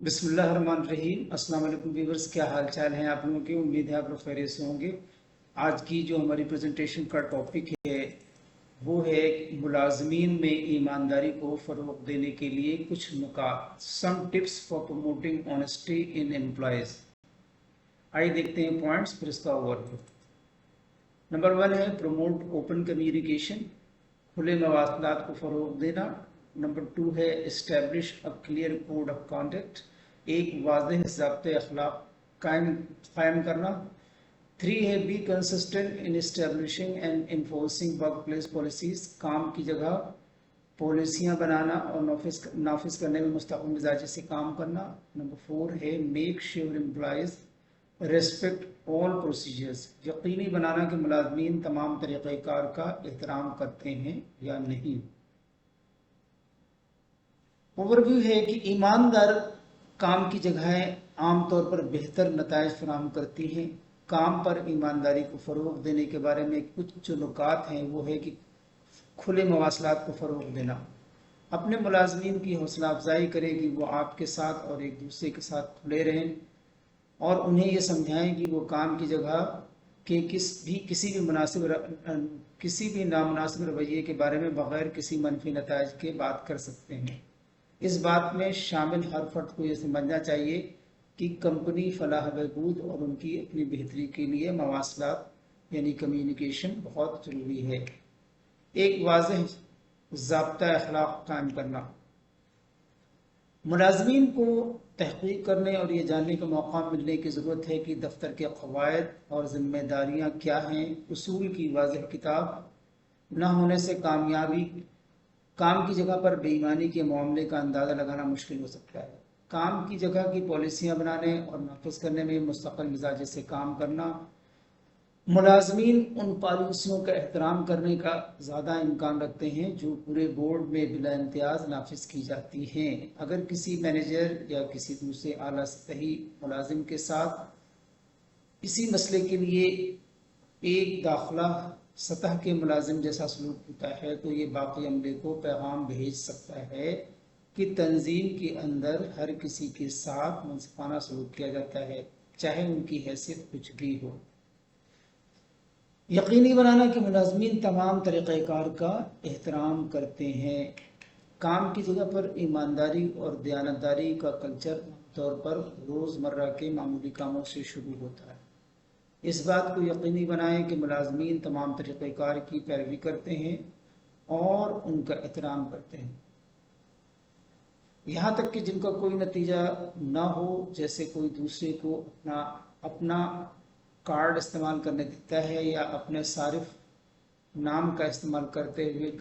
बिस्मिल्लाहिर्रहमानिर्रहीम। अस्सलाम वालेकुम व्यूअर्स, क्या हाल चाल हैं आप लोगों के। उम्मीद है आप लोग खैरियत से होंगे। आज की जो हमारी प्रेजेंटेशन का टॉपिक है वो है मुलाजमीन में ईमानदारी को फ़रोग़ देने के लिए कुछ नुकात, some tips for promoting honesty in employees. आइए देखते हैं पॉइंट्स, फिर इसका ओवरव्यू। नंबर 1 है प्रमोट ओपन कम्युनिकेशन, खुले मवासलात को फ़रोग़ देना। नंबर 2 है establish a clear code of conduct, एक वाज़ेह ज़ाब्ते अखलाक कायम करना। 3 है be consistent in establishing and enforcing work place policies, काम की जगह पॉलिसियाँ बनाना और नाफिज करने में मुस्तक़िल मिजाजी से काम करना। नंबर 4 है make sure employees respect all procedures, यकीनी बनाना कि मुलाजमीन तमाम तरीक़ाकार का एहतराम करते हैं या नहीं। ओवरव्यू है कि ईमानदार काम की जगहें आमतौर पर बेहतर नताइज फराहम करती हैं। काम पर ईमानदारी को फ़रोग़ देने के बारे में कुछ जो नुकात हैं वो है कि खुले मवासलात को फ़रोग़ देना, अपने मुलाजमीन की हौसला अफजाई करें कि वो आपके साथ और एक दूसरे के साथ खुले रहें और उन्हें ये समझाएं कि वो काम की जगह के किसी भी नामुनासिब रवैये के बारे में बग़ैर किसी मनफी नताइज के बात कर सकते हैं। इस बात में शामिल हर फर्द को ये समझना चाहिए कि कंपनी फलाह बहबूद और उनकी अपनी बेहतरी के लिए मवासलात यानी कम्युनिकेशन बहुत ज़रूरी है। एक वाज़ेह ज़ाब्ता अखलाक कायम करना, मुलाजमीन को तहक़ीक़ करने और ये जानने का मौका मिलने की ज़रूरत है कि दफ्तर के क़वायद और ज़िम्मेदारियाँ क्या हैं। उसूल की वाज़ेह किताब न होने से काम की जगह पर बेईमानी के मामले का अंदाज़ा लगाना मुश्किल हो सकता है। काम की जगह की पॉलिसियाँ बनाने और नाफिज करने में मुस्तक़िल मिजाज से काम करना, मुलाजमीन उन पॉलिसियों का एहतराम करने का ज़्यादा इम्कान रखते हैं जो पूरे बोर्ड में बिला इम्तियाज़ नाफिज की जाती हैं। अगर किसी मैनेजर या किसी दूसरे आला सतही मुलाजिम के साथ इसी मसले के लिए एक दाखिला सतह के मुलाजिम जैसा सलूक होता है तो ये बाकी अमले को पैगाम भेज सकता है कि तंजीम के अंदर हर किसी के साथ मुंसिफाना सलूक किया जाता है, चाहे उनकी हैसियत कुछ भी हो। यकीनी बनाना कि मुलाजमीन तमाम तरीक़ाकार का एहतराम करते हैं। काम की जगह पर ईमानदारी और दयानतदारी का कल्चर तौर पर रोज़मर्रा के मामूली कामों से शुरू होता है। इस बात को यकीनी बनाएं कि मुलाजमीन तमाम तरीक़ाकार की पैरवी करते हैं और उनका एहतराम करते हैं, यहाँ तक कि जिनका कोई नतीजा ना हो, जैसे कोई दूसरे को अपना कार्ड इस्तेमाल करने देता है या अपने सारिफ नाम का इस्तेमाल करते हुए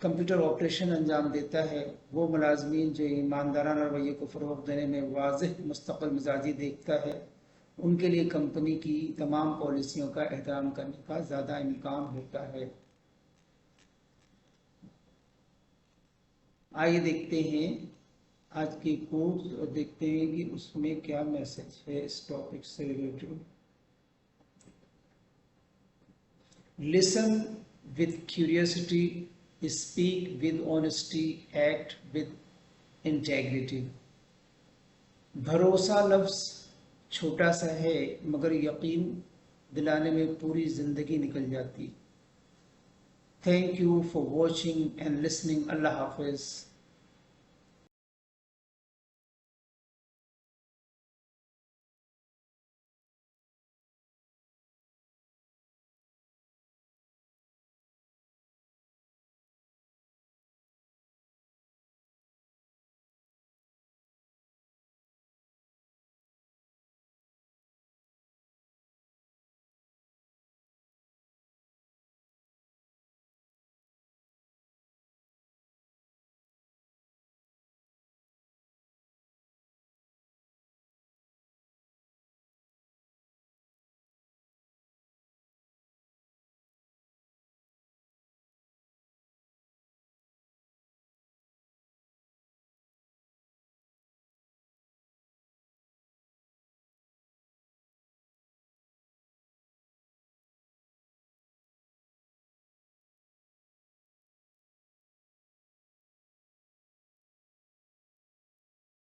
कंप्यूटर ऑपरेशन अंजाम देता है। वो मुलाजमीन जो ईमानदाराना रवैये को फ़रोग़ देने में वाज़ेह मुस्तक़िल मिजाजी देखता है, उनके लिए कंपनी की तमाम पॉलिसियों का एहतराम करने का ज़्यादा इम्कान होता है। आइए देखते हैं आज की कोर्स और देखते हैं कि उसमें क्या मैसेज है इस टॉपिक से related. Listen with curiosity, speak with honesty, act with integrity. भरोसा लफ्ज़ छोटा सा है मगर यकीन दिलाने में पूरी ज़िंदगी निकल जाती। Thank you for watching and listening. Allah Hafiz.